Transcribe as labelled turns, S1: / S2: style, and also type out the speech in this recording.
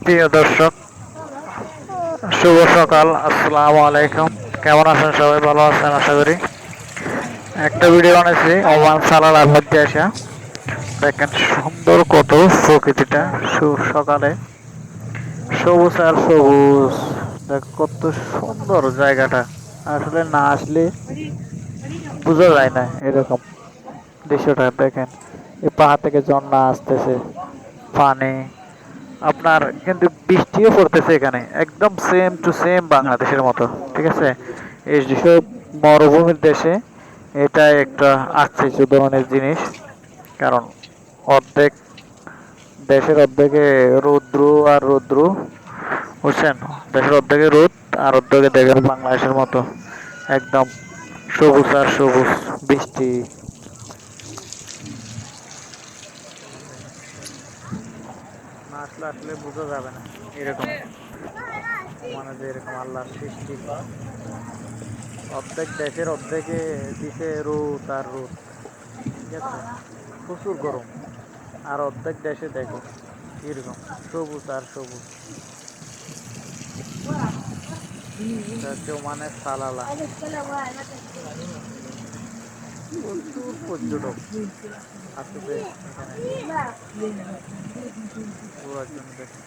S1: প্রিয় দর্শক, শুভ সকাল, আসসালামু আলাইকুম। কেমন আছেন সবাই? ভালো আছেন আশা করি। একটা ভিডিও বানাইছি ওমান সালার আবহাওয়া দিয়ে আসা। দেখেন সুন্দর কত প্রকৃতিটা সকালে সবুজ আর সবুজ। দেখ কত সুন্দর জায়গাটা। আসলে না আসলে বোঝা যায় না এরকম দৃশ্যটা। দেখেন এই পাহাড় থেকে ঝর্ণা আসতেছে, পানি আপনার কিন্তু বৃষ্টিও পড়তেছে এখানে, একদম সেম টু সেম বাংলাদেশের মতো। ঠিক আছে, এই যেসব মরুভূমির দেশে এটা একটা আশ্চর্য ধরনের জিনিস। কারণ অর্ধেক দেশের অর্ধেকে রৌদ্র আর রৌদ্র, বুঝছেন? দেশের অর্ধেকে রোদ আর অর্ধেকে দেখেন বাংলাদেশের মতো একদম সবুজ আর সবুজ, বৃষ্টি। না আসলে আসলে বোঝা যাবে না এরকম, মানে যে এরকম আল্লাহর সৃষ্টি। অর্ধেক দেশের অর্ধেকে দিছে রোদ আর রোদ, ঠিক আছে, প্রচুর গরম। আর অর্ধেক দেশে দেখো এরকম সবুজ আর সবুজ। এটা হচ্ছে ওমানের সালালা। প্রচুর পর্যটক আসতেছে এখানে ঘোরার জন্য। দেখেন